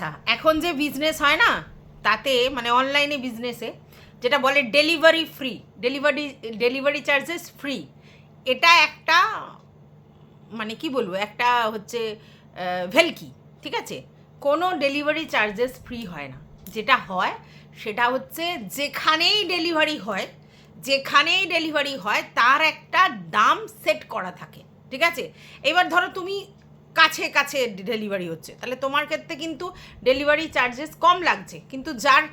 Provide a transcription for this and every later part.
আচ্ছা, এখন যে বিজনেস হয় না, তাতে মানে অনলাইনে বিজনেসে যেটা বলে delivery free, delivery charges free, এটা একটা মানে কি বলবো, একটা হচ্ছে ভেলকি। ঠিক আছে, কোনো ডেলিভারি চার্জেস ফ্রি হয় না। যেটা হয় সেটা হচ্ছে যেখানেই ডেলিভারি হয় তার একটা দাম সেট করা থাকে। ঠিক আছে, এবার ধরো তুমি কাছে কাছে ডেলিভারি হচ্ছে, তাহলে তোমার ক্ষেত্রে কিন্তু ডেলিভারি চার্জেস কম লাগছে, কিন্তু যার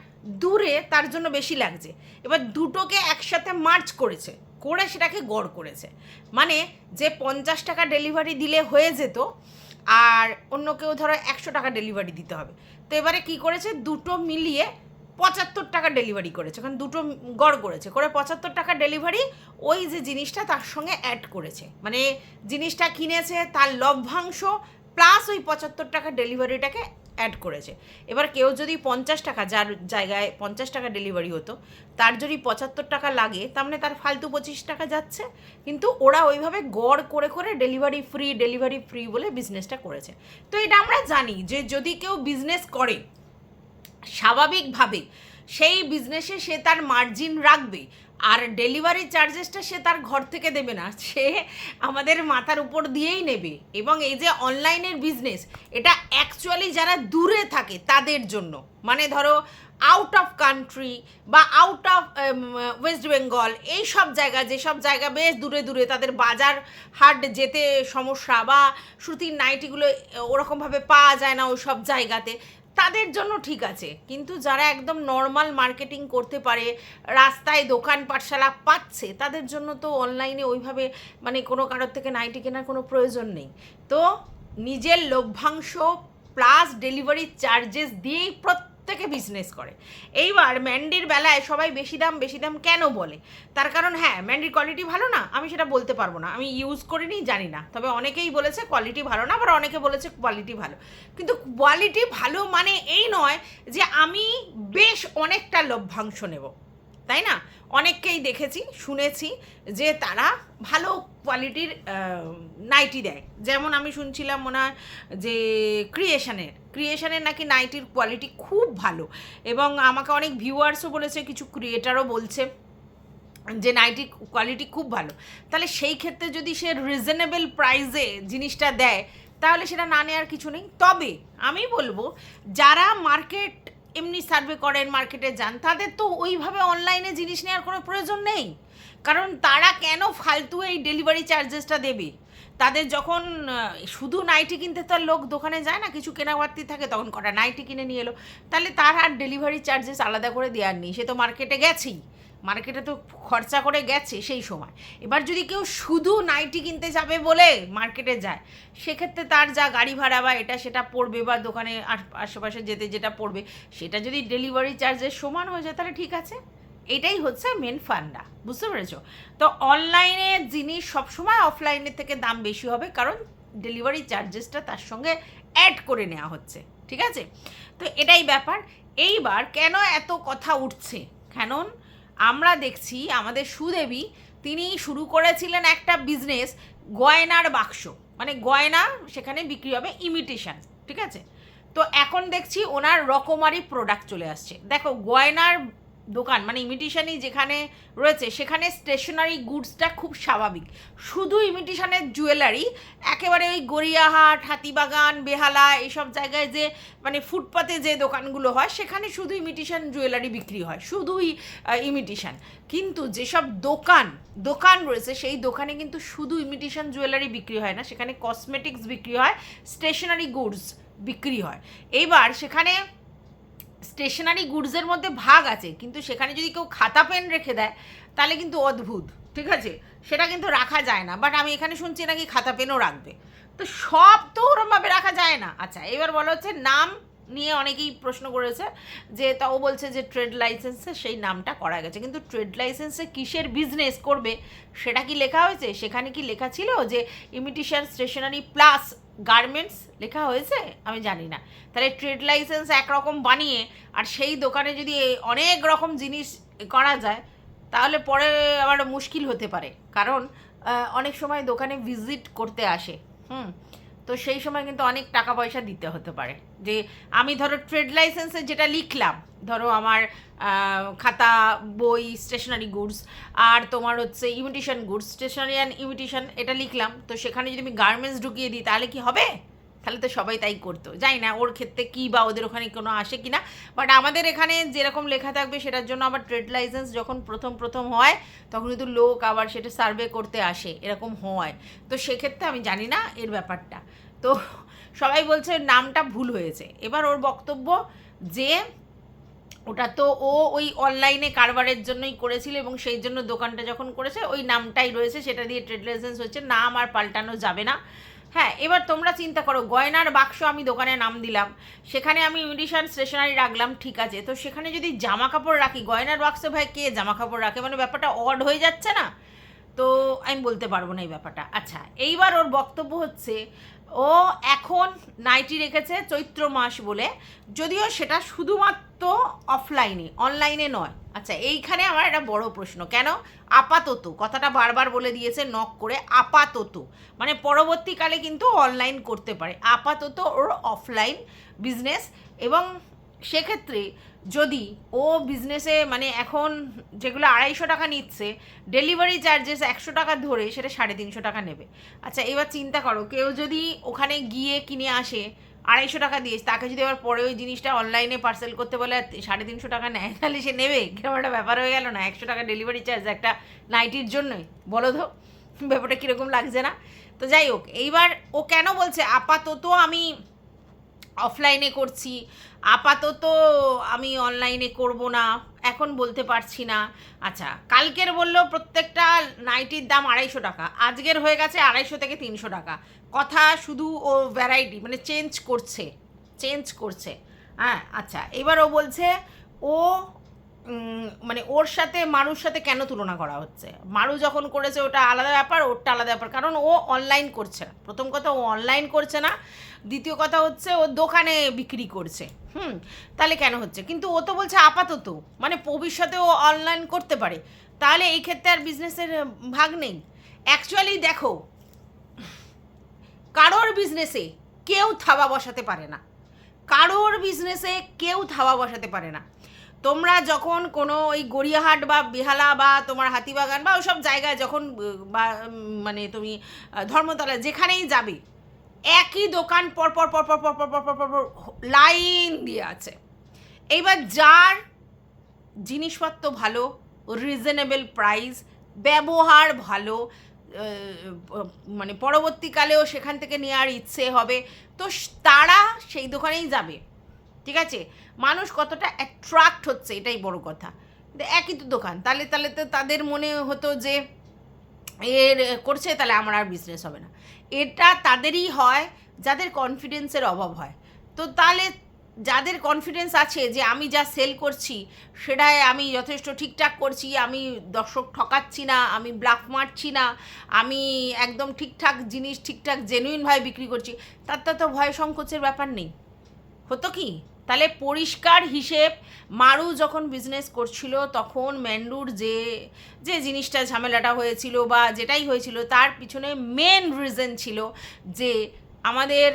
দূরে তার জন্য বেশি লাগছে। এবার দুটোকে একসাথে মার্চ করে সেটাকে গড় করেছে। মানে যে 50 টাকা ডেলিভারি দিলে হয়ে যেত, আর অন্য কেউ ধরো 100 টাকা ডেলিভারি দিতে হবে, তো এবারে কি করেছে, দুটো মিলিয়ে 75 টাকা ডেলিভারি করেছে। কারণ দুটো গড় করে 75 টাকা ডেলিভারি ওই যে জিনিসটা তার সঙ্গে অ্যাড করেছে, মানে জিনিসটা কিনেছে তার লভ্যাংশ প্লাস ওই 75 টাকা ডেলিভারিটাকে অ্যাড করেছে। এবার কেউ যদি 50 টাকা, যার জায়গায় 50 টাকা ডেলিভারি হতো, তার যদি 75 টাকা লাগে, তার মানে তার ফালতু 25 টাকা যাচ্ছে। কিন্তু ওরা ওইভাবে গড় করে ডেলিভারি ফ্রি বলে বিজনেসটা করেছে। তো এটা আমরা জানি যে যদি কেউ বিজনেস করে স্বাভাবিকভাবে, সেই বিজনেসে সে তার মার্জিন রাখবে, আর ডেলিভারি চার্জেসটা সে তার ঘর থেকে দেবে না, সে আমাদের মাথার উপর দিয়েই নেবে। এবং এই যে অনলাইনের বিজনেস, এটা অ্যাকচুয়ালি যারা দূরে থাকে তাদের জন্য, মানে ধরো আউট অফ কান্ট্রি বা আউট অফ ওয়েস্ট বেঙ্গল, এই সব জায়গা, যেসব জায়গা বেশ দূরে দূরে, তাদের বাজার হাট যেতে সমস্যা, বা সুতির নাইটিগুলো ওরকমভাবে পাওয়া যায় না ওই সব জায়গাতে, তাদের জন্য ঠিক আছে। কিন্তু যারা একদম নর্মাল মার্কেটিং করতে পারে, রাস্তায় দোকান পাঠশালা পাচ্ছে, তাদের জন্য তো অনলাইনে ওইভাবে মানে কোনো কারোর থেকে নাইটি কেনার কোনো প্রয়োজন নেই। তো নিজের লভ্যাংশ প্লাস ডেলিভারি চার্জেস দিয়েই প্রত্যেকে বিজনেস করে। এইবার ম্যান্ডির বেলায় সবাই বেশি দাম কেন বলে, তার কারণ হ্যাঁ, ম্যান্ডির কোয়ালিটি ভালো না, আমি সেটা বলতে পারবো না, আমি ইউজ করিনি, জানি না। তবে অনেকেই বলেছে কোয়ালিটি ভালো না, আবার অনেকে বলেছে কোয়ালিটি ভালো। কিন্তু কোয়ালিটি ভালো মানে এই নয় যে আমি বেশ অনেকটা লভ্যাংশ নেব, তাই না? অনেককেই দেখেছি, শুনেছি যে তারা ভালো কোয়ালিটির নাইটি দেয়। যেমন আমি শুনছিলাম মনে হয় যে ক্রিয়েশনের নাকি নাইটির কোয়ালিটি খুব ভালো, এবং আমাকে অনেক ভিউয়ার্সও বলেছে, কিছু ক্রিয়েটারও বলছে যে নাইটির কোয়ালিটি খুব ভালো। তাহলে সেই ক্ষেত্রে যদি সে রিজনেবল প্রাইসে জিনিসটা দেয়, তাহলে সেটা না নেওয়ার কিছু নেই। তবে আমি বলবো, যারা মার্কেট এমনি সার্ভে করেন, মার্কেটে যান, তাদের তো ওইভাবে অনলাইনে জিনিস নেওয়ার কোনো প্রয়োজন নেই। কারণ তারা কেন ফালতু এই ডেলিভারি চার্জেসটা দেবে? তাদের যখন শুধু নাইটি কিনতে তো আর লোক দোকানে যায় না, কিছু কেনা বাড়তি থাকে, তখন কটা নাইটি কিনে নিয়ে এলো, তাহলে তার আর ডেলিভারি চার্জেস আলাদা করে দেওয়ার নেই, সে তো মার্কেটে গেছেই, মার্কেটে তো খরচা করে গেছে সেই সময়। এবার যদি কেউ শুধু নাইটি কিনতে যাবে বলে মার্কেটে যায়, সেক্ষেত্রে তার যা গাড়ি ভাড়া বা এটা সেটা পড়বে, বা দোকানে আশেপাশে যেতে যেটা পড়বে, সেটা যদি ডেলিভারি চার্জের সমান হয়ে যায়, তাহলে ঠিক আছে। এটাই হচ্ছে মেন ফান্ডা, বুঝতে পেরেছো? তো অনলাইনে জিনিস সবসময় অফলাইনের থেকে দাম বেশি হবে, কারণ ডেলিভারি চার্জেসটা তার সঙ্গে অ্যাড করে নেওয়া হচ্ছে। ঠিক আছে, তো এটাই ব্যাপার। এইবার কেন এত কথা উঠছে, কারণ আমরা দেখছি আমাদের সুদেবী, তিনি শুরু করেছিলেন একটা বিজনেস, গয়নার বাক্স, মানে গয়না সেখানে বিক্রি হবে ইমিটেশন। ঠিক আছে, তো এখন দেখছি ওনার রকমারি প্রোডাক্ট চলে আসছে। দেখো, গয়নার দোকান মানে ইমিটেশনই যেখানে রয়েছে, সেখানে স্টেশনারি গুডসটা খুব স্বাভাবিক। শুধু ইমিটেশনের জুয়েলারি একেবারে ওই গড়িয়াহাট, হাতিবাগান, বেহালা, এইসব জায়গায় যে মানে ফুটপাতে যে দোকানগুলো হয়, সেখানে শুধু ইমিটেশন জুয়েলারি বিক্রি হয়, শুধুই ইমিটেশন। কিন্তু যেসব দোকান রয়েছে, সেই দোকানে কিন্তু শুধু ইমিটেশন জুয়েলারি বিক্রি হয় না, সেখানে কসমেটিক্স বিক্রি হয়, স্টেশনারি গুডস বিক্রি হয়। এইবার সেখানে স্টেশনারি গুডসের মধ্যে ভাগ আছে, কিন্তু সেখানে যদি কেউ খাতা পেন রেখে দেয়, তাহলে কিন্তু অদ্ভুত। ঠিক আছে, সেটা কিন্তু রাখা যায় না, বাট আমি এখানে শুনছি নাকি খাতা পেনও রাখবে। তো সব তো ওরমভাবে রাখা যায় না। আচ্ছা, এবার বলা হচ্ছে নাম নিয়ে অনেকেই প্রশ্ন করেছে, যে তাও বলছে যে ট্রেড লাইসেন্সে সেই নামটা করা গেছে, কিন্তু ট্রেড লাইসেন্সে কিসের বিজনেস করবে সেটা কি লেখা হয়েছে? সেখানে কি লেখা ছিল যে ইমিটেশন স্টেশনারি প্লাস গার্মেন্টস লেখা হয়েছে? আমি জানি না। তাহলে ট্রেড লাইসেন্স একরকম বানিয়ে আর সেই দোকানে যদি অনেক রকম জিনিস করা যায়, তাহলে পরে আবার মুশকিল হতে পারে, কারণ অনেক সময় দোকানে ভিজিট করতে আসে। তো সেই সময় কিন্তু অনেক টাকা পয়সা দিতে হতে পারে। যে আমি ধরো ট্রেড লাইসেন্সে যেটা লিখলাম, ধরো আমার খাতা, বই, স্টেশনারি গুডস, আর তোমার হচ্ছে imitation goods, stationery and imitation, এটা লিখলাম, তো সেখানে যদি আমি গার্মেন্টস ঢুকিয়ে দিই তাহলে কি হবে? তাহলে তো সবাই তাই করতো। জানি না ওর ক্ষেত্রে কী বা ওদের ওখানে কোনো আসে কি না, বাট আমাদের এখানে যেরকম লেখা থাকবে সেটার জন্য আবার ট্রেড লাইসেন্স যখন প্রথম হয় তখন কিন্তু লোক আবার সেটা সার্ভে করতে আসে, এরকম হয়। তো সেক্ষেত্রে আমি জানি না এর ব্যাপারটা। তো সবাই বলছে নামটা ভুল হয়েছে। এবার ওর বক্তব্য যে ওটা তো ও ওই অনলাইনে কারবারের জন্যই করেছিল এবং সেই জন্য দোকানটা যখন করেছে ওই নামটাই রয়েছে, সেটা দিয়ে ট্রেড লাইসেন্স হচ্ছে, নাম আর পাল্টানো যাবে না। হ্যাঁ, এবার তোমরা চিন্তা করো, গয়নার বাক্স আমি দোকানে নাম দিলাম, সেখানে আমি ইমিটেশন স্টেশনারি রাখলাম, ঠিক আছে, তো সেখানে যদি জামা কাপড় রাখি, গয়নার বাক্সে ভাই কে জামা কাপড় রাখে? মানে ব্যাপারটা অড হয়ে যাচ্ছে না? তো আমি বলতে পারবো না এই ব্যাপারটা। আচ্ছা, এইবার ওর বক্তব্য হচ্ছে ও এখন নাইটি রেখেছে চৈত্র মাস বলে, যদিও সেটা শুধুমাত্র অফলাইনে, অনলাইনে নয়। আচ্ছা, এইখানে আমার একটা বড় প্রশ্ন, কেন আপাতত, কথাটা বারবার বলে দিয়েছে নক করে, আপাতত মানে পরবর্তীকালে কিন্তু অনলাইন করতে পারে, আপাতত ওর অফলাইন বিজনেস। এবং সেক্ষেত্রে যদি ও বিজনেসে মানে এখন যেগুলো 250 টাকা নিচ্ছে, ডেলিভারি চার্জেস 100 টাকা ধরে সেটা 350 টাকা নেবে। আচ্ছা, এবার চিন্তা করো, কেউ যদি ওখানে গিয়ে কিনে আসে 250 টাকা দিয়ে, তাকে যদি আবার পরে ওই জিনিসটা অনলাইনে পার্সেল করতে বলে 350 টাকা নেয়, তাহলে সে নেবে? কিরকম একটা ব্যাপার হয়ে গেল না? 100 টাকা ডেলিভারি চার্জ একটা নাইটির জন্যই, বলো তো ব্যাপারটা কীরকম লাগছে না? তো যাই হোক, এইবার ও কেন বলছে আপাতত আমি অফলাইনে করছি, আপাতত আমি অনলাইনে করব না, এখন বলতে পারছি না। আচ্ছা, কালকের বললো প্রত্যেকটা নাইটির দাম 250 টাকা, আজকের হয়ে গেছে 250 থেকে 300 টাকা। কথা শুধু ও ভ্যারাইটি মানে চেঞ্জ করছে। হ্যাঁ, আচ্ছা, এবার ও বলছে ও মানে ওর সাথে মারুর সাথে কেন তুলনা করা হচ্ছে? মারু যখন করেছে ওটা আলাদা ব্যাপার, ওরটা আলাদা ব্যাপার, কারণ ও অনলাইন করছে না। প্রথম কথা, ও অনলাইন করছে না। দ্বিতীয় কথা হচ্ছে ও দোকানে বিক্রি করছে। তাহলে কেন হচ্ছে? কিন্তু ও তো বলছে আপাতত, মানে ভবিষ্যতে ও অনলাইন করতে পারে, তাহলে এই ক্ষেত্রে আর বিজনেসের ভাগ নেই। অ্যাকচুয়ালি দেখো, কারোর বিজনেসে কেউ থাবা বসাতে পারে না, কারোর বিজনেসে কেউ থাবা বসাতে পারে না। তোমরা যখন কোনো ওই গড়িয়াহাট বা বেহালা বা তোমার হাতিবাগান বা ওইসব জায়গায় যখন বা মানে তুমি ধর্মতলা যেখানেই যাবে, একই দোকান পরপর পরপর পরপর পরপর পরপর লাইন দিয়ে আছে। এইবার যার জিনিসপত্র ভালো, রিজনেবল প্রাইস, ব্যবহার ভালো, মানে পরবর্তীকালেও সেখান থেকে নেওয়ার ইচ্ছে হবে, তো তারা সেই দোকানেই যাবে। ঠিক আছে, মানুষ কতটা অ্যাট্রাক্ট হচ্ছে এটাই বড় কথা। একই তো দোকান, তাহলে তো তাদের মনে হতো যে এর করছে, তাহলে আমার আর বিজনেস হবে না। এটা তাদেরই হয় যাদের কনফিডেন্সের অভাব হয়। তো তাহলে যাদের কনফিডেন্স আছে যে আমি যা সেল করছি সেটাই আমি যথেষ্ট ঠিকঠাক করছি, আমি দর্শক ঠকাচ্ছি না, আমি ব্লাফ মারছি না, আমি একদম ঠিকঠাক জিনিস ঠিকঠাক জেনুইনভাবে বিক্রি করছি, তার তো ভয় সংকোচের ব্যাপার নেই। হতো কি? তাহলে পরিষ্কার হিসেব, মারু যখন বিজনেস করছিল তখন ম্যান্ডুর যে জিনিসটা ঝামেলাটা হয়েছিল বা যেটাই হয়েছিল, তার পিছনে মেন রিজন ছিল যে আমাদের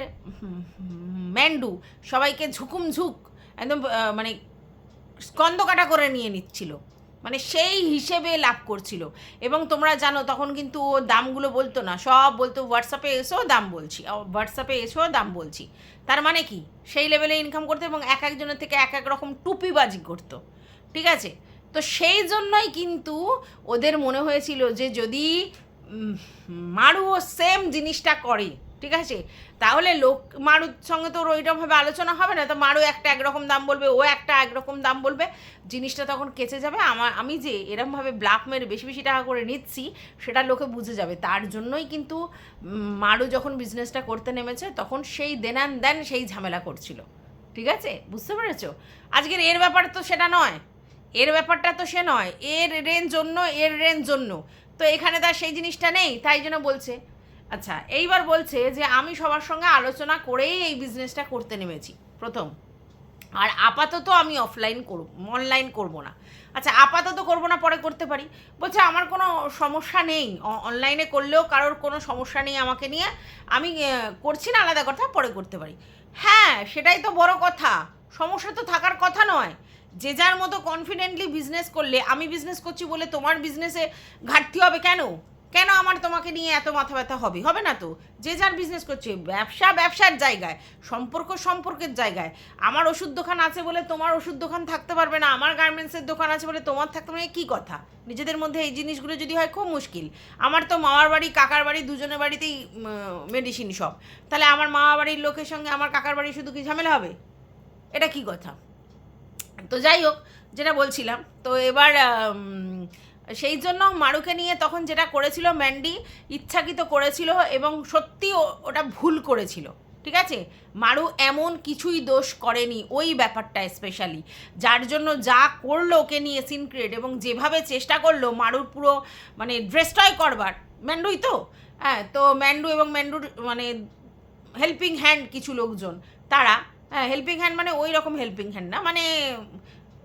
ম্যান্ডু সবাইকে ঝুকুমঝুক একদম মানে স্কন্দকাটা করে নিয়ে নিচ্ছিল, মানে সেই হিসেবে লাভ করছিল। এবং তোমরা জানো তখন কিন্তু ও দামগুলো বলতো না, সব বলতো হোয়াটসঅ্যাপে এসেও দাম বলছি, হোয়াটসঅ্যাপে এসেও দাম বলছি। তার মানে কি? সেই লেভেলে ইনকাম করতো এবং এক একজনের থেকে এক এক রকম টুপিবাজি করতো। ঠিক আছে, তো সেই জন্যই কিন্তু ওদের মনে হয়েছিল যে যদি মারুও সেম জিনিসটা করে, ঠিক আছে, তাহলে লোক মারুর সঙ্গে তো ওইরকমভাবে আলোচনা হবে না, তো মারু একটা একরকম দাম বলবে, ও একটা একরকম দাম বলবে, জিনিসটা তখন কেচে যাবে। আমি যে এরমভাবে ব্ল্যাক মেরে বেশি বেশি টাকা করে নিচ্ছি সেটা লোকে বুঝে যাবে। তার জন্যই কিন্তু মারু যখন বিজনেসটা করতে নেমেছে তখন সেই দেন সেই ঝামেলা করছিল। ঠিক আছে, বুঝতে পেরেছ? আজকের এর ব্যাপার তো সেটা নয়, এর ব্যাপারটা তো সে নয়, এর রেঞ্জ জন্য তো এখানে তার সেই জিনিসটা নেই, তাই জন্য বলছে। আচ্ছা, এইবার বলছে যে আমি সবার সঙ্গে আলোচনা করেই এই বিজনেসটা করতে নেমেছি। প্রথম আর আপাতত আমি অফলাইন করব, অনলাইন করব না। আচ্ছা আপাতত করব না, পরে করতে পারি। বলছে আমার কোনো সমস্যা নেই, অনলাইনে করলেও কারোর কোনো সমস্যা নেই আমাকে নিয়ে, আমি করছি না আলাদা কথা, পরে করতে পারি। হ্যাঁ সেটাই তো বড় কথা, সমস্যা তো থাকার কথা নয়। যে যার মতো কনফিডেন্টলি বিজনেস করলে, আমি বিজনেস করছি বলে তোমার বিজনেসে ঘাটতি হবে কেন? কেন আমার তোমাকে নিয়ে এত মাথা ব্যথা হবে? হবে না তো। যে যার বিজনেস করছে, ব্যবসা ব্যবসার জায়গায়, সম্পর্ক সম্পর্কের জায়গায়। আমার ওষুধ দোকান আছে বলে তোমার ওষুধ দোকান থাকতে পারবে না, আমার গার্মেন্টসের দোকান আছে বলে তোমার থাকতে পারবে না, কী কথা? নিজেদের মধ্যে এই জিনিসগুলো যদি হয় খুব মুশকিল। আমার তো মামার বাড়ি কাকার বাড়ি দুজনের বাড়িতেই মেডিসিন সব, তাহলে আমার মামা বাড়ির লোকের সঙ্গে আমার কাকার বাড়ি শুধু কি ঝামেলা হবে? এটা কি কথা? তো যাই হোক, যেটা বলছিলাম, তো এবার সেই জন্য মারুকে নিয়ে তখন যেটা করেছিল ম্যান্ডি, ইচ্ছাকৃত করেছিল এবং সত্যি ওটা ভুল করেছিল। ঠিক আছে, মারু এমন কিছুই দোষ করেনি ওই ব্যাপারটা স্পেশালি, যার জন্য যা করলো ওকে নিয়ে সিন ক্রিয়েট, এবং যেভাবে চেষ্টা করলো মারুর পুরো মানে ড্রেস্ট্রয় করবার, ম্যান্ডুই তো, হ্যাঁ, তো ম্যান্ডু এবং ম্যান্ডুর মানে হেল্পিং হ্যান্ড কিছু লোকজন, তারা, হ্যাঁ হেল্পিং হ্যান্ড মানে ওই রকম হেল্পিং হ্যান্ড না, মানে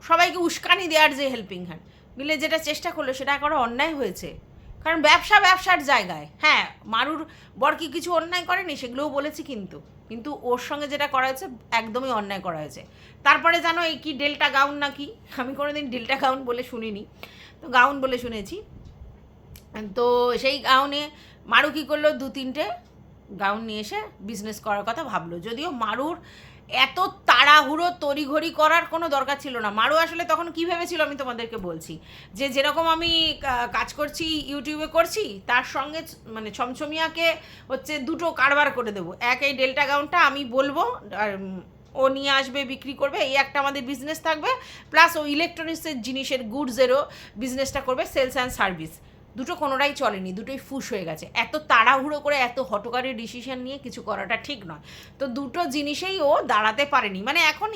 সবাইকে উস্কানি দেওয়ার যে হেল্পিং হ্যান্ড, মিলে যেটা চেষ্টা করলো সেটা করা অন্যায় হয়েছে। কারণ ব্যবসা ব্যবসার জায়গায়, হ্যাঁ মারুর বর কি কিছু অন্যায় করেনি সেগুলোও বলেছি, কিন্তু কিন্তু ওর সঙ্গে যেটা করা হয়েছে একদমই অন্যায় করা হয়েছে। তারপরে জানো এই কি ডেল্টা গাউন নাকি, আমি কোনোদিন ডেল্টা গাউন বলে শুনিনি, তো গাউন বলে শুনেছি। তো সেই গাউনে মারু কী করলো, 2-3টে গাউন নিয়ে এসে বিজনেস করার কথা ভাবলো, যদিও মারুর এত তাড়াহুড়ো তড়িঘড়ি করার কোনো দরকার ছিল না। মারু আসলে তখন কী ভেবেছিল আমি তোমাদেরকে বলছি, যে যেরকম আমি কাজ করছি ইউটিউবে করছি, তার সঙ্গে মানে ছমছমিয়াকে হচ্ছে দুটো কারবার করে দেবো। এক এই ডেল্টা গাউনটা আমি বলবো আর ও নিয়ে আসবে বিক্রি করবে, এই একটা আমাদের বিজনেস থাকবে, প্লাস ও ইলেকট্রনিক্সের জিনিসের গুডসেরও বিজনেসটা করবে, সেলস অ্যান্ড সার্ভিস। দুটো কোনোটাই চলেনি, দুটোই ফুস হয়ে গেছে। এত তাড়াহুড়ো করে এত হটকারী ডিসিশন নিয়ে কিছু করাটা ঠিক নয়। তো দুটো জিনিসেই ও দাঁড়াতে পারেনি, মানে এখন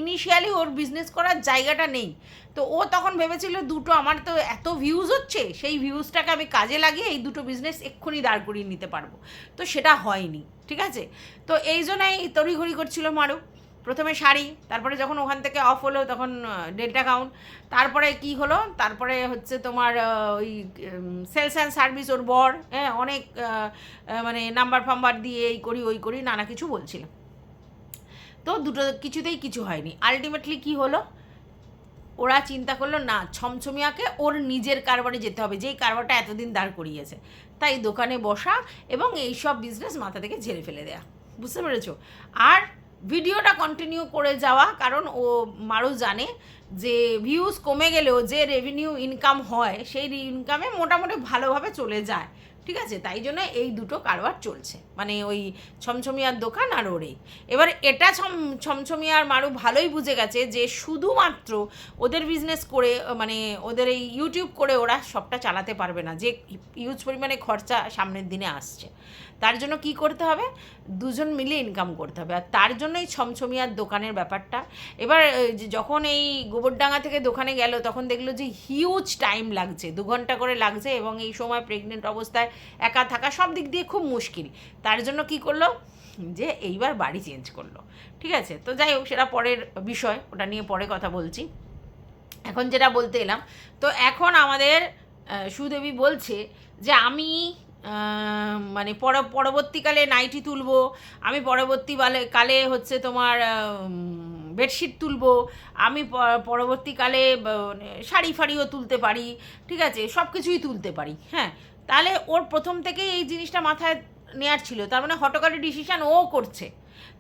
ইনিশিয়ালি ওর বিজনেস করার জায়গাটা নেই। তো ও তখন ভেবেছিল দুটো, আমার তো এত ভিউজ হচ্ছে, সেই ভিউজটাকে আমি কাজে লাগিয়ে এই দুটো বিজনেস এক্ষুনি দাঁড় করিয়ে নিতে পারবো, তো সেটা হয়নি। ঠিক আছে, তো এই জন্যই তড়িঘড়ি করছিল মারু। প্রথমে শাড়ি, তারপরে যখন ওখান থেকে অফ হলো তখন ডেল্টা গাউন, তারপরে কি হলো, তারপরে হচ্ছে তোমার ওই সেলস অ্যান্ড সার্ভিস, ওর বর, হ্যাঁ অনেক মানে নাম্বার ফাম্বার দিয়ে এই করি ওই করি নানা কিছু বলছিল। তো দুটো কিছুতেই কিছু হয়নি। আলটিমেটলি কি হলো, ওরা চিন্তা করলো না, ছমছমিয়াকে ওর নিজের কারবারে যেতে হবে, যেই কারবারটা এতদিন দাঁড় করিয়েছে, তাই দোকানে বসা এবং এই সব বিজনেস মাথা থেকে ঝেড়ে ফেলে দেয়া। বুঝতে পেরেছো? আর ভিডিওটা কন্টিনিউ করে যাওয়া, কারণ ও মারু জানে যে ভিউজ কমে গেলেও যে রেভিনিউ ইনকাম হয় সেই ইনকামে মোটামুটি ভালোভাবে চলে যায়। ঠিক আছে, তাই জন্য এই দুটো কারবার চলছে, মানে ওই ছমছমিয়ার দোকান আর ওরে। এবার এটা ছমছমিয়ার মারু ভালোই বুঝে গেছে যে শুধুমাত্র ওদের বিজনেস করে, মানে ওদের এই ইউটিউব করে ওরা সবটা চালাতে পারবে না, যে হিউজ পরিমাণে খরচা সামনের দিনে আসছে। তার জন্য কি করতে হবে, দুজন মিলে ইনকাম করতে হবে, আর তার জন্যই ছমছমিয়ার দোকানের ব্যাপারটা। এবার যখন এই গোবরডাঙ্গা থেকে দোকানে গেল তখন দেখলো যে হিউজ টাইম লাগছে, 2 ঘন্টা করে লাগছে, এবং এই সময় প্রেগনেন্ট অবস্থায় একা থাকা সব দিক দিয়ে খুব মুশকিল। তার জন্য কি করলো, যে এইবার বাড়ি চেঞ্জ করলো। ঠিক আছে, তো যাই হোক সেটা পরের বিষয়, ওটা নিয়ে পরে কথা বলছি। এখন যেটা বলতে এলাম, তো এখন আমাদের সুদেবী বলছে যে আমি মানে পরবর্তীকালে নাইটি তুলবো, আমি কালে হচ্ছে তোমার বেডশিট তুলবো, আমি পরবর্তীকালে শাড়ি ফাড়িও তুলতে পারি, ঠিক আছে, সব কিছুই তুলতে পারি। হ্যাঁ, তাহলে ওর প্রথম থেকেই এই জিনিসটা মাথায় নেওয়ার ছিল, তার মানে হটকারী ডিসিশান ও করছে।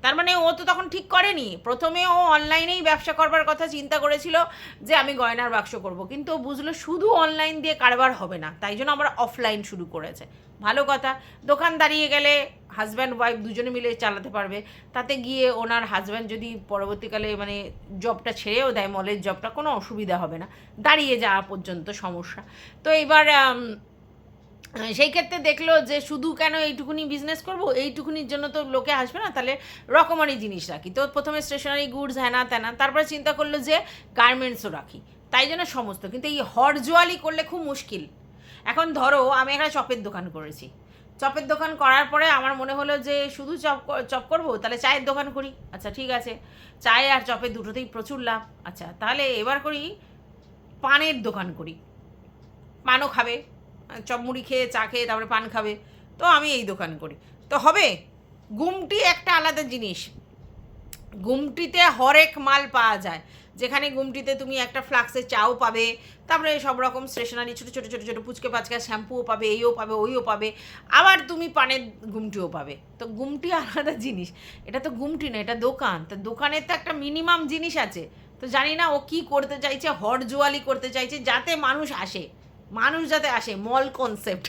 তার মানে ও তো তখন ঠিক করেনি, প্রথমে ও অনলাইনেই ব্যবসা করবার কথা চিন্তা করেছিল যে আমি গয়নার বাক্স করব, কিন্তু ও বুঝলো শুধু অনলাইন দিয়ে কারবার হবে না, তাই জন্য আমরা অফলাইন শুরু করেছে। ভালো কথা, দোকান দাঁড়িয়ে গেলে হাজব্যান্ড ওয়াইফ দুজনে মিলে চালাতে পারবে, তাতে গিয়ে ওনার হাজব্যান্ড যদি পরবর্তীকালে মানে জবটা ছেড়েও দেয়, মলের জবটা, কোনো অসুবিধা হবে না, দাঁড়িয়ে যাওয়া পর্যন্ত সমস্যা। তো এইবার সেই ক্ষেত্রে দেখলো যে শুধু কেন এইটুকুনি বিজনেস করব, এইটুকুনির জন্য তো লোকে আসবে না, তাহলে রকমারি জিনিস রাখি। তো প্রথমে স্টেশনারি গুডস হ্যানা ত্যানা, তারপরে চিন্তা করলো যে গার্মেন্টসও রাখি, তাই জন্য সমস্ত। কিন্তু এই হরজোয়ালি করলে খুব মুশকিল। এখন ধরো আমি একটা চপের দোকান করেছি, চপের দোকান করার পরে আমার মনে হলো যে শুধু চপ করবো, তাহলে চায়ের দোকান করি। আচ্ছা ঠিক আছে, চায়ে আর চপের দুটোতেই প্রচুর লাভ। আচ্ছা তাহলে এবার করি পানের দোকান করি, পানও খাবে, চপ মুড়ি খেয়ে চা খেয়ে তারপরে পান খাবে, তো আমি এই দোকান করি। তো হবে? গুমটি একটা আলাদা জিনিস, গুমটিতে হরেক মাল পাওয়া যায়, যেখানে গুমটিতে তুমি একটা ফ্লাক্সের চাও পাবে, তারপরে সব রকম স্টেশনারি ছোটো ছোটো ছোটো ছোটো পুচকে পাচকা শ্যাম্পুও পাবে, এইও পাবে ওইও পাবে, আবার তুমি পানের গুমটিও পাবে। তো গুমটি আলাদা জিনিস, এটা তো গুমটি না, এটা দোকান। তো দোকানের তো একটা মিনিমাম জিনিস আছে। তো জানি না ও কি করতে চাইছে, হরজোয়ালি করতে চাইছে যাতে মানুষ আসে, মানুষ যাতে আসে, মল কনসেপ্ট।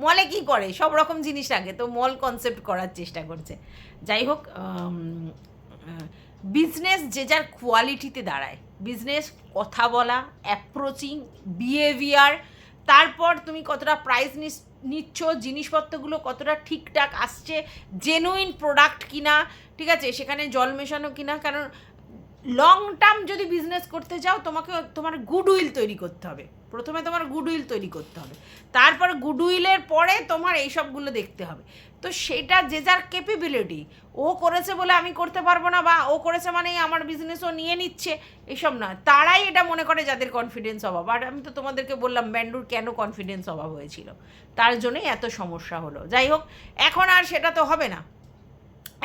মলে কি করে সব রকম জিনিস রাখে, তো মল কনসেপ্ট করার চেষ্টা করছে। যাই হোক, বিজনেস যে যার কোয়ালিটিতে দাঁড়ায়। বিজনেস কথা বলা, অ্যাপ্রোচিং, বিহেভিয়ার, তারপর তুমি কতটা প্রাইস নিচ্ছ, জিনিসপত্রগুলো কতটা ঠিকঠাক আসছে, জেনুইন প্রোডাক্ট কিনা, ঠিক আছে, সেখানে জল মেশানো কিনা। কারণ লং টার্ম যদি বিজনেস করতে যাও, তোমাকে তোমার গুডউইল তৈরি করতে হবে। প্রথমে তোমার গুডউইল তৈরি করতে হবে, তারপর গুডউইলের পরে তোমার এইসবগুলো দেখতে হবে। তো সেটা যে যার ক্যাপেবিলিটি, ও করেছে বলে আমি করতে পারবো না, বা ও করেছে মানেই আমার বিজনেসও নিয়ে নিচ্ছে, এসব না। তারাই এটা মনে করে যাদের কনফিডেন্স অভাব। আর আমি তো তোমাদেরকে বললাম ম্যান্ডুর কেন কনফিডেন্স অভাব হয়েছিল, তার জন্যই এত সমস্যা হলো। যাই হোক, এখন আর সেটা তো হবে না,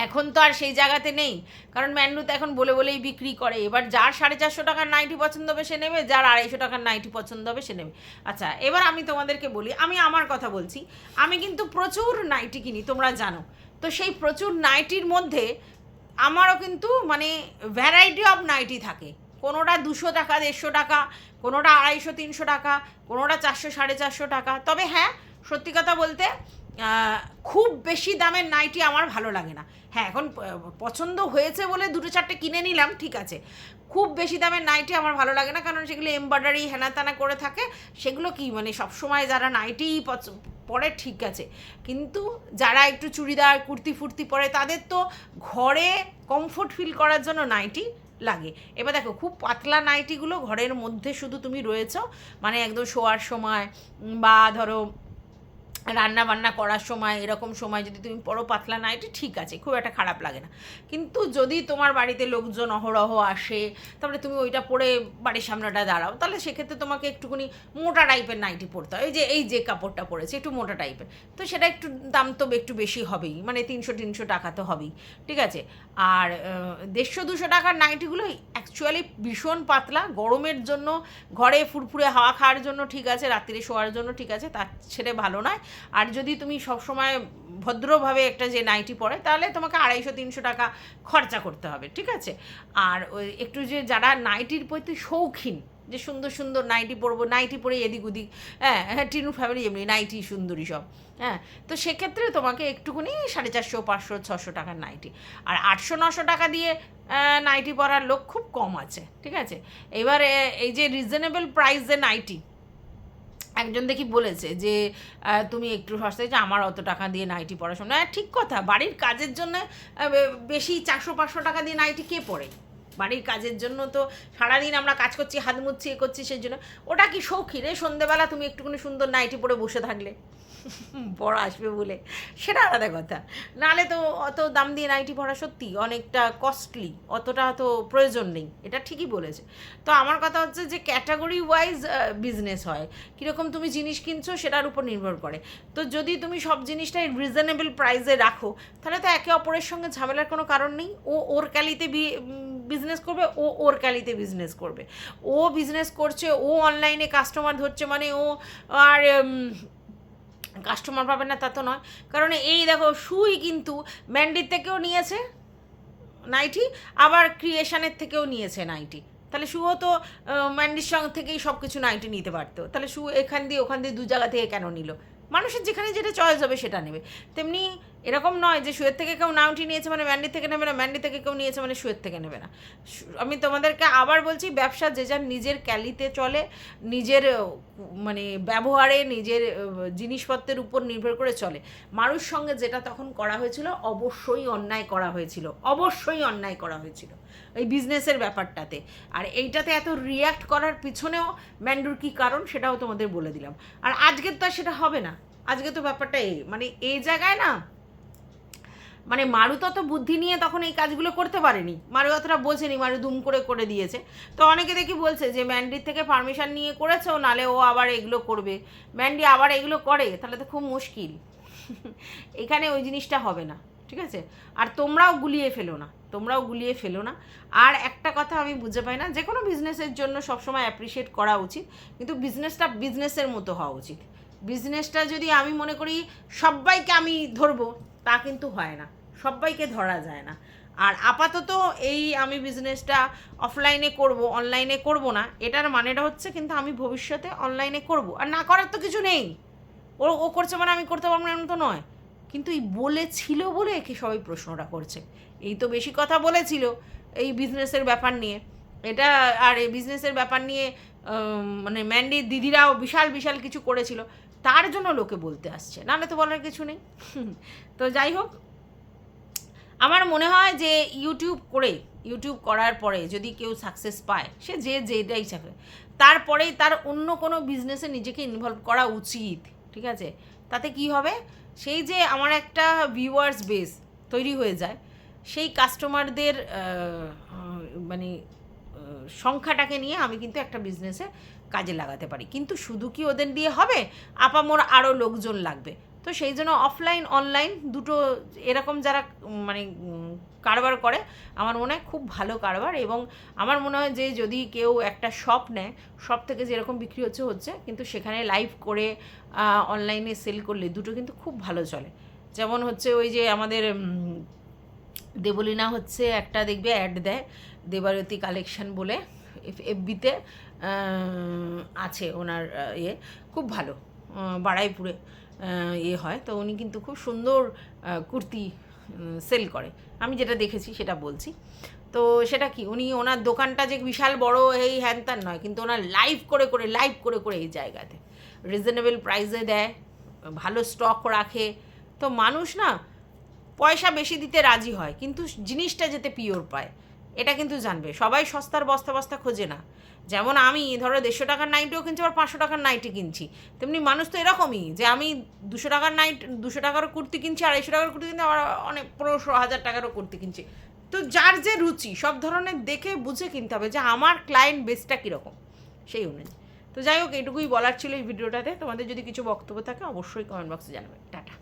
এখন তো আর সেই জায়গাতে নেই, কারণ ম্যান্ডু তো এখন বলে বলেই বিক্রি করে। এবার যার 450 টাকার নাইটি পছন্দ হবে সে নেবে, যার 250 টাকার নাইটি পছন্দ হবে সে নেবে। আচ্ছা এবার আমি তোমাদেরকে বলি, আমি আমার কথা বলছি, আমি কিন্তু প্রচুর নাইটি কিনি, তোমরা জানো। তো সেই প্রচুর নাইটির মধ্যে আমারও কিন্তু মানে ভ্যারাইটি অফ নাইটি থাকে। কোনোটা 200 টাকা, 150 টাকা, কোনোটা 250-300 টাকা, কোনোটা 400-450 টাকা। তবে হ্যাঁ, সত্যি কথা বলতে খুব বেশি দামের নাইটি আমার ভালো লাগে না। হ্যাঁ, এখন পছন্দ হয়েছে বলে 2-4টে কিনে নিলাম, ঠিক আছে। খুব বেশি দামের নাইটি আমার ভালো লাগে না, কারণ সেগুলো এমব্রয়ডারি হেনা তেনা করে থাকে। সেগুলো কি মানে সবসময় যারা নাইটি পরে ঠিক আছে, কিন্তু যারা একটু চুড়িদার কুর্তি ফুর্তি পরে তাদের তো ঘরে কমফোর্ট ফিল করার জন্য নাইটি লাগে। এবার দেখো, খুব পাতলা নাইটিগুলো ঘরের মধ্যে শুধু তুমি রয়েছো, মানে একদম শোয়ার সময় বা ধরো রান্না বান্না করার সময়, এরকম সময় যদি তুমি পরো পাতলা নাইটি, ঠিক আছে, খুব একটা খারাপ লাগে না। কিন্তু যদি তোমার বাড়িতে লোকজন অহরহ আসে, তারপরে তুমি ওইটা পরে বাড়ির সামনেটা দাঁড়াও, তাহলে সেক্ষেত্রে তোমাকে একটুখানি মোটা টাইপের নাইটি পরতে হয়। এই যে কাপড়টা পরেছে একটু মোটা টাইপের, তো সেটা একটু দাম তো একটু বেশি হবেই, মানে 300 টাকা তো হবেই, ঠিক আছে। আর 150-200 টাকার নাইটিগুলো অ্যাকচুয়ালি ভীষণ পাতলা, গরমের জন্য, ঘরে ফুরফুরে হাওয়া খাওয়ার জন্য ঠিক আছে, রাত্রিরে শোয়ার জন্য ঠিক আছে, তার ছেড়ে ভালো নয়। আর যদি তুমি সবসময় ভদ্রভাবে একটা যে নাইটি পরে, তাহলে তোমাকে 250-300 টাকা খরচা করতে হবে, ঠিক আছে। আর ওই একটু যে যারা নাইটির প্রতি শৌখিন, যে সুন্দর সুন্দর নাইটি পরবো, নাইটি পরে এদিক ওদিক, হ্যাঁ টিনু ফ্যামিলি এমনি নাইটি সুন্দরী সব, হ্যাঁ, তো সেক্ষেত্রে তোমাকে একটুখানি 450, 500, 600 টাকার নাইটি। আর 800-900 টাকা দিয়ে নাইটি পরার লোক খুব কম আছে, ঠিক আছে। এবারে এই যে রিজনেবল প্রাইসে নাইটি, একজন দেখি বলেছে যে তুমি একটু সস্তায়, যে আমার অত টাকা দিয়ে নাইটি পড়াশোনা, ঠিক কথা, বাড়ির কাজের জন্য বেশি 400-500 টাকা দিয়ে নাইটি কে পড়ে? বাড়ির কাজের জন্য তো সারাদিন আমরা কাজ করছি, হাত মুচ্ছি, এ করছি, সেই জন্য ওটা কি শৌখিন রে? সন্ধেবেলা তুমি একটুখানি সুন্দর নাইটি পরে বসে থাকলে বড় আসবে বলে, সেটা আলাদা কথা। নাহলে তো অত দাম দিয়ে নাইটি পরা সত্যি অনেকটা কস্টলি, অতটা তো প্রয়োজন নেই, এটা ঠিকই বলেছে। তো আমার কথা হচ্ছে যে ক্যাটাগরি ওয়াইজ বিজনেস হয়, কীরকম তুমি জিনিস কিনছো সেটার উপর নির্ভর করে। তো যদি তুমি সব জিনিসটাই রিজনেবল প্রাইসে রাখো, তাহলে তো একে অপরের সঙ্গে ঝামেলার কোনো কারণ নেই। ও ওর ক্যালিতে বিজনেস করবে, ও ওর ক্যালিতে বিজনেস করবে। ও বিজনেস করছে, ও অনলাইনে কাস্টমার ধরছে, মানে ও আর কাস্টমার পাবে না তা তো নয়। কারণ এই দেখো, সুই কিন্তু ম্যান্ডির থেকেও নিয়েছে নাইটি, আবার ক্রিয়েশনের থেকেও নিয়েছে নাইটি। তাহলে শুও তো ম্যান্ডির সঙ্গে থেকেই সব কিছু নাইটি নিতে পারতো, তাহলে শু এখান দিয়ে ওখান দিয়ে 2 জায়গা থেকে কেন নিল? মানুষের যেখানে যেটা চয়েস হবে সেটা নেবে। তেমনি এরকম নয় যে শুয়ের থেকে কেউ নাইটি নিয়েছে মানে ম্যান্ডি থেকে নেবে না, ম্যান্ডি থেকে কেউ নিয়েছে মানে শুয়ের থেকে নেবে না। আমি তোমাদেরকে আবার বলছি, ব্যবসা যে যার নিজের ক্যালিতে চলে, নিজের মানে ব্যবহারে, নিজের জিনিসপত্রের উপর নির্ভর করে চলে। মারুর সঙ্গে যেটা তখন করা হয়েছিল, অবশ্যই অন্যায় করা হয়েছিল, অবশ্যই অন্যায় করা হয়েছিল এই বিজনেসের ব্যাপারটাতে। আর এইটাতে এত রিয়্যাক্ট করার পিছনেও ম্যান্ডুর কী কারণ সেটাও তোমাদের বলে দিলাম। আর আজকের তো আর সেটা হবে না, আজকে তো ব্যাপারটা মানে এই জায়গায় না, মানে মারু তত বুদ্ধি নিয়ে তখন এই কাজগুলো করতে পারেনি, মারু অতটা বোঝেনি, মারু দুম করে করে দিয়েছে। তো অনেকে দেখি বলছে যে ম্যান্ডির থেকে পারমিশন নিয়ে করেছে, ও নালে ও আবার এগুলো করবে, ম্যান্ডি আবার এগুলো করে, তাহলে তো খুব মুশকিল। এখানে ওই জিনিসটা হবে না, ঠিক আছে? আর তোমরাও গুলিয়ে ফেলো না। আর একটা কথা আমি বুঝতে পাই না, যে কোনো বিজনেসের জন্য সবসময় অ্যাপ্রিসিয়েট করা উচিত, কিন্তু বিজনেসটা বিজনেসের মতো হওয়া উচিত। বিজনেসটা যদি আমি মনে করি সবাইকে আমি ধরবো, তা কিন্তু হয় না, সবাইকে ধরা যায় না। আর আপাতত এই আমি বিজনেসটা অফলাইনে করব, অনলাইনে করব না, এটার মানেটা হচ্ছে কিন্তু আমি ভবিষ্যতে অনলাইনে করব, আর না করার তো কিছু নেই। ও করছে মানে আমি করতে পারবো না এমন তো নয়, কিন্তু এই বলেছিল বলে একে সবাই প্রশ্নটা করছে। এই তো বেশি কথা বলেছিল এই বিজনেসের ব্যাপার নিয়ে, এটা আর এই বিজনেসের ব্যাপার নিয়ে মানে ম্যান্ডির দিদিরাও বিশাল বিশাল কিছু করেছিল, তার জন্য লোকে বলতে আসছে, নাহলে তো বলার কিছু নেই। তো যাই হোক, আমার মনে হয় যে ইউটিউব করার পরে যদি কেউ সাকসেস পায়, সে যেটাই চাকরি, তারপরেই তার অন্য কোনো বিজনেসে নিজেকে ইনভলভ করা উচিত, ঠিক আছে? তাতে কি হবে, সেই যে আমার একটা ভিউয়ার্স বেস তৈরি হয়ে যায়, সেই কাস্টমারদের মানে সংখ্যাটাকে নিয়ে আমি কিন্তু একটা বিজনেসে কাজে লাগাতে পারি। কিন্তু শুধু কি ওদের দিয়ে হবে, আপামোর আরও লোকজন লাগবে। তো সেই জন্য অফলাইন অনলাইন দুটো এরকম যারা মানে কারবার করে, আমার মনে হয় খুব ভালো কারবার। এবং আমার মনে হয় যে যদি কেউ একটা শপ নেয়, শপ থেকে যেরকম বিক্রি হচ্ছে, কিন্তু সেখানে লাইভ করে অনলাইনে সেল করলে দুটো কিন্তু খুব ভালো চলে। যেমন হচ্ছে ওই যে আমাদের দেবলীনা হচ্ছে একটা দেখবে অ্যাড দেয়, দেবারতী কালেকশন বলে, এফবিতে আছে ওনার খুব ভালো, বাড়াইপুরে হয়। তো উনি কিন্তু খুব সুন্দর কুর্তি সেল করে, আমি যেটা দেখেছি সেটা বলছি। তো সেটা কি, উনি ওনার দোকানটা যে বিশাল বড় এই হ্যান ত্যান নয়, কিন্তু ওনার লাইভ করে এই জায়গাতে রিজনেবল প্রাইসে দেয়, ভালো স্টক রাখে। তো মানুষ না পয়সা বেশি দিতে রাজি হয়, কিন্তু জিনিসটা যেতে পিওর পায়, এটা কিন্তু জানবে। সবাই সস্তার বস্তা বস্তা খোঁজে না। যেমন আমি ধরো 150 টাকার নাইটিও কিনছি, আবার 500 টাকার নাইটি কিনছি, তেমনি মানুষ তো এরকমই, যে আমি 200 টাকার 200 টাকারও কুর্তি কিনছি, 250 টাকার কুর্তি কিনছি, আবার অনেক 1500-1000 টাকারও কুর্তি কিনছি। তো যার যে রুচি, সব ধরনের দেখে বুঝে কিনতে হবে যে আমার ক্লায়েন্ট বেসটা কীরকম, সেই অনুযায়ী। তো যাই হোক, এইটুকুই বলার ছিল এই ভিডিওটাতে। তোমাদের যদি কিছু বক্তব্য থাকে অবশ্যই কমেন্ট বক্সে জানাবে। টাটা।